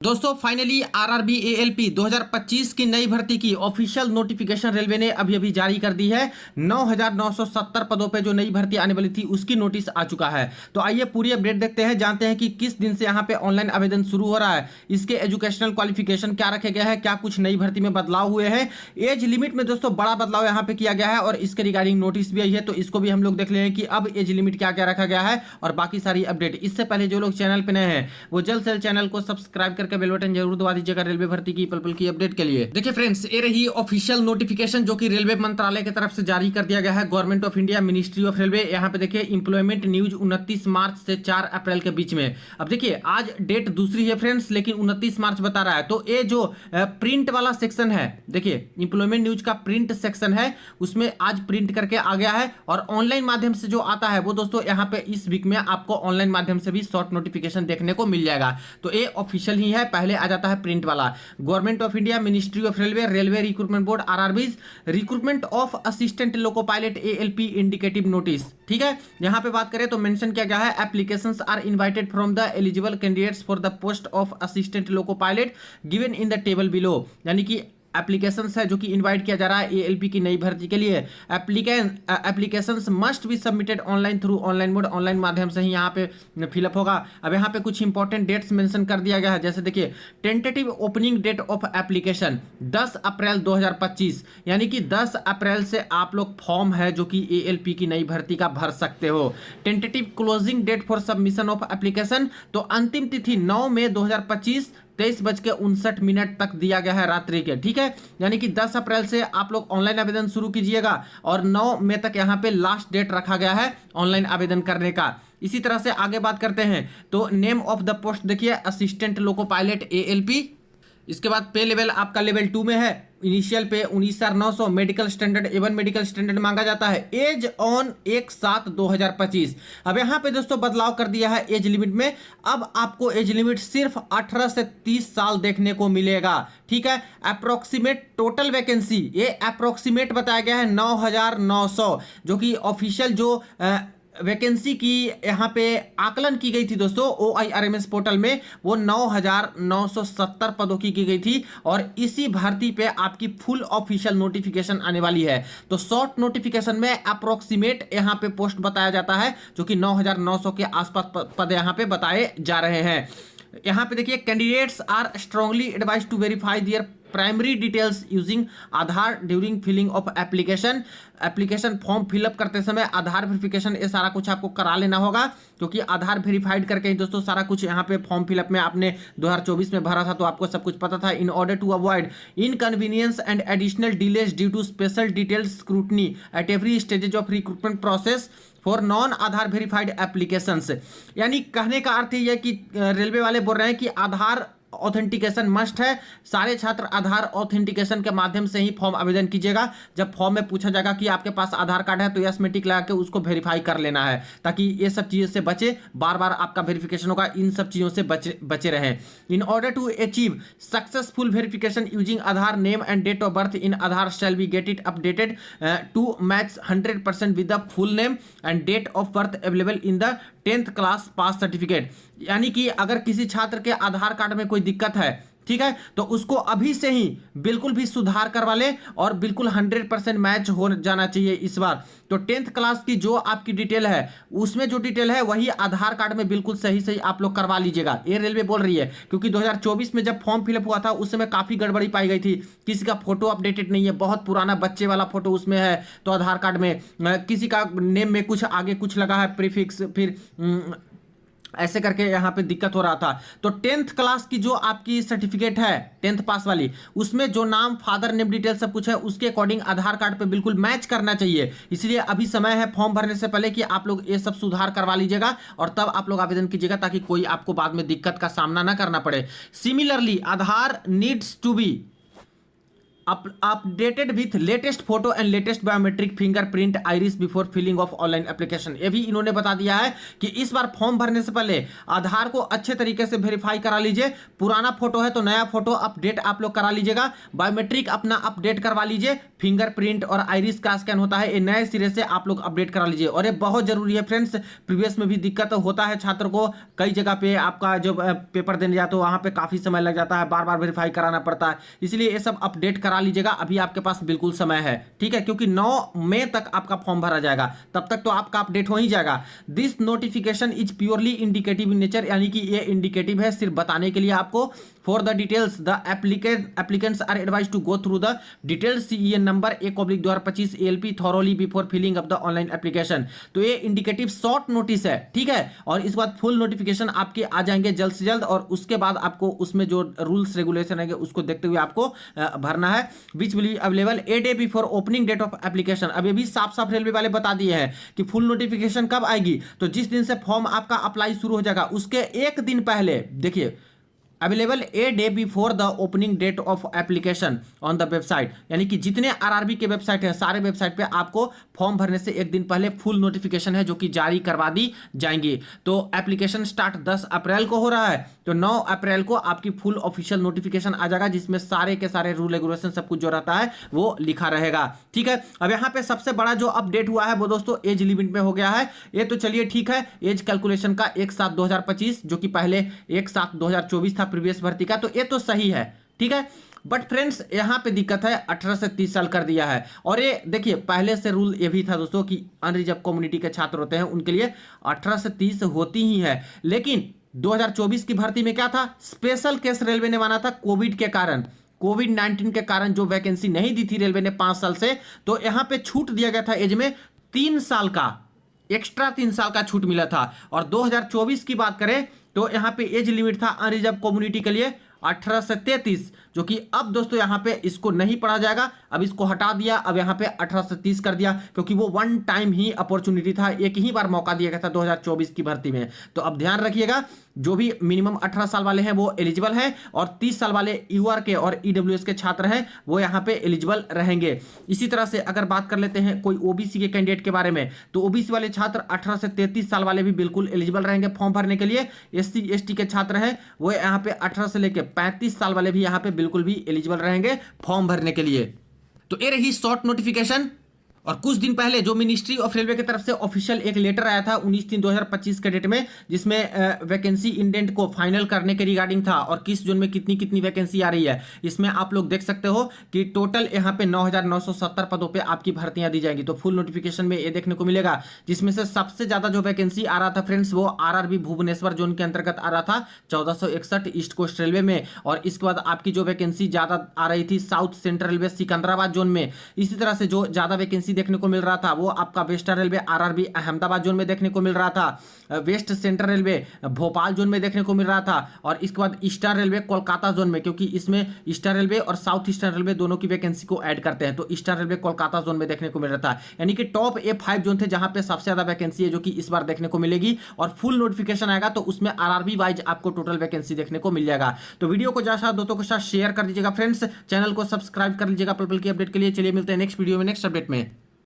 दोस्तों finally RRB ALP 2025 की नई भर्ती की ऑफिशियल नोटिफिकेशन रेलवे ने अभी अभी जारी कर दी है। 9,970 पदों पे जो नई भर्ती आने वाली थी उसकी नोटिस आ चुका है। तो आइए पूरी अपडेट देखते हैं, जानते हैं कि किस दिन से यहाँ पे ऑनलाइन आवेदन शुरू हो रहा है, इसके एजुकेशनल क्वालिफिकेशन क्या रखे गए हैं, क्या कुछ नई भर्ती में बदलाव हुए हैं। एज लिमिट में दोस्तों बड़ा बदलाव यहाँ पे किया गया है और इसके रिगार्डिंग नोटिस भी आई है, तो इसको भी हम लोग देख लें कि अब एज लिमिट क्या क्या रखा गया है और बाकी सारी अपडेट। इससे पहले जो लोग चैनल पे नए हैं वो जल्द से जल्द चैनल को सब्सक्राइब करके बेल बटन जरूर दबा दीजिएगा रेलवे भर्ती की पल पल की अपडेट के लिए। देखिए फ्रेंड्स, ये रही ऑफिशियल नोटिफिकेशन जो कि रेलवे मंत्रालय की तरफ से जारी कर दिया गया है। Government of India, ministry of railway. यहाँ पे देखिए इंप्लॉयमेंट न्यूज 29 मार्च से 4 अप्रैल के बीच में। अब देखिए आज डेट दूसरी है फ्रेंड्स, लेकिन 29 मार्च बता रहा है। तो ये जो प्रिंट वाला सेक्शन है, देखिए इंप्लॉयमेंट न्यूज का प्रिंट सेक्शन है, उसमें आज प्रिंट करके आ गया है। और ऑनलाइन माध्यम से जो आता है वो दोस्तों यहाँ पे इस वीक में आपको ऑनलाइन माध्यम से भी शॉर्ट नोटिफिकेशन देखने को मिल जाएगा। तो ये ऑफिशियल ही है, पहले आ जाता है प्रिंट वाला। Government of India, ministry of railway, railway recruitment board RRBs, recruitment of assistant loco pilot ALP indicative notice. ठीक है, यहां पे बात करें तो मेंशन किया गया है applications are invited from the eligible candidates for the post of assistant loco pilot given in the table below. यानी कि एप्लीकेशंस है जो कि इनवाइट किया जा रहा है एएलपी की नई भर्ती के लिए। Applications must be submitted online through online mode, online माध्यम से ही यहाँ पे फिलअप होगा। अब यहाँ पे कुछ इंपॉर्टेंट डेट्स मेंशन कर दिया गया है, जैसे देखिए tentative opening date of application 10 April 2025, यानी कि 10 अप्रैल से आप लोग फॉर्म है जो कि एएलपी की नई भर्ती का भर सकते हो। Tentative closing date for submission of application, तो अंतिम तिथि 9 मई 2025 23:59 तक दिया गया है रात्रि के। ठीक है, यानी कि 10 अप्रैल से आप लोग ऑनलाइन आवेदन शुरू कीजिएगा और 9 मई तक यहाँ पे लास्ट डेट रखा गया है ऑनलाइन आवेदन करने का। इसी तरह से आगे बात करते हैं तो नेम ऑफ द पोस्ट देखिए असिस्टेंट लोको पायलट एएलपी। इसके बाद पे लेवल आपका लेवल 2 में है। इनिशियल पे 19,900, medical standard A1 medical standard मांगा जाता है। Age on 1/7/2025। अब यहाँ पे दोस्तों बदलाव कर दिया है एज लिमिट में। अब आपको एज लिमिट सिर्फ 18 से 30 साल देखने को मिलेगा। ठीक है, अप्रोक्सीमेट टोटल वैकेंसी, ये अप्रोक्सीमेट बताया गया है 9,900, जो कि ऑफिशियल जो वैकेंसी की यहाँ पे आकलन की गई थी दोस्तों OIRMS पोर्टल में, वो 9,970 पदों की गई थी। और इसी भर्ती पे आपकी फुल ऑफिशियल नोटिफिकेशन आने वाली है। तो शॉर्ट नोटिफिकेशन में अप्रोक्सीमेट यहाँ पे पोस्ट बताया जाता है, जो कि 9,900 के आसपास पद यहाँ पे बताए जा रहे हैं। यहाँ पे देखिए candidates are strongly advise to verify their primary details using Aadhaar during filling of application. Application form fill up करते समय आधार वेरिफिकेशन ये सारा कुछ आपको करा लेना होगा, क्योंकि आधार वेरीफाइड करके ही दोस्तों सारा कुछ यहाँ पे फॉर्म फिलअप में आपने 2024 में भरा था तो आपको सब कुछ पता था। In order to avoid inconvenience and additional delays due to special detailed scrutiny at every stages of recruitment process for non Aadhaar verified applications. यानी कहने का अर्थ ये कि रेलवे वाले बोल रहे हैं कि आधार ऑथेंटिकेशन मस्ट है। सारे छात्र आधार ऑथेंटिकेशन के माध्यम से ही फॉर्म आवेदन कीजिएगा। जब फॉर्म में पूछा जाएगा कि आपके पास आधार कार्ड है तो यस में टिक लगा के उसको वेरीफाई कर लेना है, ताकि ये सब चीज़ों से बचे, बार बार आपका वेरिफिकेशन होगा, इन सब चीज़ों से बचे रहें। In order to achieve successful verification using Aadhaar, name and date of birth in Aadhaar shall be get it updated to match 100% with the full name and date of birth available in the 10th class pass certificate. यानी कि अगर किसी छात्र के आधार card में कोई दिक्कत है, ठीक है, तो उसको अभी से ही बिल्कुल भी सुधार करवा ले और बिल्कुल 100% मैच हो जाना चाहिए इस बार। तो 10th क्लास की जो आपकी डिटेल है उसमें जो डिटेल है वही आधार कार्ड में बिल्कुल सही सही आप लोग करवा लीजिएगा, ये रेलवे बोल रही है। क्योंकि 2024 में जब फॉर्म फिलअप हुआ था उस समय काफ़ी गड़बड़ी पाई गई थी। किसी का फोटो अपडेटेड नहीं है, बहुत पुराना बच्चे वाला फोटो उसमें है, तो आधार कार्ड में किसी का नेम में कुछ आगे कुछ लगा है प्रीफिक्स, फिर ऐसे करके यहाँ पे दिक्कत हो रहा था। तो 10th क्लास की जो आपकी सर्टिफिकेट है 10th पास वाली, उसमें जो नाम, फादर नेम डिटेल सब कुछ है उसके अकॉर्डिंग आधार कार्ड पे बिल्कुल मैच करना चाहिए। इसलिए अभी समय है फॉर्म भरने से पहले कि आप लोग ये सब सुधार करवा लीजिएगा और तब आप लोग आवेदन कीजिएगा, ताकि कोई आपको बाद में दिक्कत का सामना ना करना पड़े। Similarly Aadhaar needs to be updated with latest photo and latest biometric fingerprint iris before filling of online application. ये भी इन्होंने बता दिया है कि इस बार फॉर्म भरने से पहले आधार को अच्छे तरीके से वेरीफाई करा लीजिए। पुराना फोटो है तो नया फोटो अपडेट आप लोग करा लीजिएगा, बायोमेट्रिक अपना अपडेट करवा लीजिए, फिंगरप्रिंट और आइरिस का स्कैन होता है ये नए सिरे से आप लोग अपडेट करा लीजिए। और ये बहुत जरूरी है फ्रेंड्स, प्रीवियस में भी दिक्कत होता है छात्र को, कई जगह पे आपका जो पेपर देने जाते हो वहां पे काफी समय लग जाता है, बार बार वेरीफाई कराना पड़ता है, इसलिए ये सब अपडेट करा लीजिएगा। अभी आपके पास बिल्कुल समय है, ठीक है, क्योंकि 9 मई तक आपका फॉर्म भरा जाएगा, तब तक तो आपका अपडेट हो ही जाएगा। This notification is purely indicative in nature, यानी कि ये इंडिकेटिव है, सिर्फ बताने के लिए आपको। For the details the applicants are advise to go through the detailed CEN number 1/2025 ALP thoroughly before filling of the online application. तो ये इंडिकेटिव शॉर्ट नोटिस है, ठीक है, और इस बाद फुल नोटिफिकेशन आपके आ जाएंगे जल्द से जल्द, और उसके बाद आपको उसमें जो रूल्स रेगुलेशन रहेंगे उसको देखते हुए आपको भरना है। Which will be available a day before opening date of application. अब ये भी साफ साफ रेलवे वाले बता दिए हैं कि फुल नोटिफिकेशन कब आएगी, तो जिस दिन से फॉर्म आपका अप्लाई शुरू हो जाएगा उसके एक दिन पहले, देखिए, available a day before the opening date of application on the website, यानी कि जितने आरआरबी के वेबसाइट है सारे वेबसाइट पे आपको फॉर्म भरने से एक दिन पहले फुल नोटिफिकेशन है जो कि जारी करवा दी जाएंगी। तो एप्लीकेशन स्टार्ट 10 अप्रैल को हो रहा है, तो 9 अप्रैल को आपकी फुल ऑफिशियल नोटिफिकेशन आ जाएगा, जिसमें सारे के सारे रूल रेगुलेशन सब कुछ जो रहता है वो लिखा रहेगा, ठीक है। अब यहाँ पे सबसे बड़ा जो अपडेट हुआ है वो दोस्तों एज लिमिट में हो गया है। ये तो चलिए ठीक है, एज कैलकुलेशन का 1/7/2025 जो कि पहले 1/7/2024 था प्रीवियस भर्ती का, तो ये तो सही है, ठीक है। बट फ्रेंड्स यहाँ पे दिक्कत है, 18 से 30 साल कर दिया है। और ये देखिए पहले से रूल ये भी था दोस्तों कि अनरिजर्व कम्युनिटी के छात्र होते हैं उनके लिए 18 से 30 होती ही है, लेकिन 2024 की भर्ती में क्या था, स्पेशल केस रेलवे ने माना था कोविड के कारण, कोविड-19 के कारण जो वैकेंसी नहीं दी थी रेलवे ने 5 साल से, तो यहाँ पे छूट दिया गया था एज में 3 साल का, एक्स्ट्रा 3 साल का छूट मिला था। और 2024 की बात करें तो यहाँ पे एज लिमिट था अनरिजर्व कम्युनिटी के लिए 18 से 33, जो कि अब दोस्तों यहाँ पे इसको नहीं पढ़ा जाएगा, अब इसको हटा दिया, अब यहाँ पे 18 से 30 कर दिया, क्योंकि वो वन टाइम ही अपॉर्चुनिटी था, एक ही बार मौका दिया गया था 2024 की भर्ती में। तो अब ध्यान रखिएगा, जो भी मिनिमम 18 साल वाले हैं वो एलिजिबल हैं, और 30 साल वाले यूआर के और ईडब्ल्यूएस के छात्र हैं वो यहाँ पे एलिजिबल रहेंगे। इसी तरह से अगर बात कर लेते हैं कोई ओबीसी के कैंडिडेट के बारे में, तो ओबीसी वाले छात्र 18 से 33 साल वाले भी बिल्कुल एलिजिबल रहेंगे फॉर्म भरने के लिए। SC ST के छात्र हैं वो यहाँ पे 18 से लेकर 35 साल वाले भी यहाँ पे बिल्कुल भी एलिजिबल रहेंगे फॉर्म भरने के लिए। तो ये रही शॉर्ट नोटिफिकेशन। और कुछ दिन पहले जो मिनिस्ट्री ऑफ रेलवे की तरफ से ऑफिशियल एक लेटर आया था 19/3/2025 के डेट में, जिसमें वैकेंसी इंडेंट को फाइनल करने के रिगार्डिंग था, और किस जोन में कितनी कितनी वैकेंसी आ रही है, इसमें आप लोग देख सकते हो कि टोटल यहाँ पे 9,970 पदों पे आपकी भर्तियां दी जाएंगी। तो फुल नोटिफिकेशन में ये देखने को मिलेगा, जिसमें से सबसे ज्यादा जो वैकेंसी आ रहा था फ्रेंड्स वो आरआरबी भुवनेश्वर जोन के अंतर्गत आ रहा था 1461 ईस्ट कोस्ट रेलवे में, और इसके बाद आपकी जो वैकेंसी ज्यादा आ रही थी south central railway Secunderabad zone में। इसी तरह से जो ज्यादा वैकेंसी देखने को मिल रहा था वो आपका western railway RRB Ahmedabad zone में देखने को मिल रहा था, west central railway Bhopal zone में देखने को मिल रहा था, और इसके बाद ईस्टर्न रेलवे कोलकाता जोन में, क्योंकि इसमें ईस्टर्न रेलवे और साउथ ईस्टर्न रेलवे दोनों की वैकेंसी को ऐड करते हैं, तो ईस्टर्न रेलवे कोलकाता जोन में देखने को मिल रहा था। यानी कि टॉप 5 जोन थे जहां पे सबसे ज्यादा वैकेंसी है जो कि इस बार देखने को मिलेगी, और फुल नोटिफिकेशन आएगा तो उसमें आरआरबी वाइज आपको टोटल वैकेंसी देखने को मिल जाएगा। तो वीडियो को ज्यादा दोस्तों के साथ शेयर कर दीजिएगा फ्रेंड्स, चैनल को सब्सक्राइब कर लीजिएगा पल पल की अपडेट के लिए। चलिए मिलते हैं नेक्स्ट वीडियो में नेक्स्ट अपडेट में।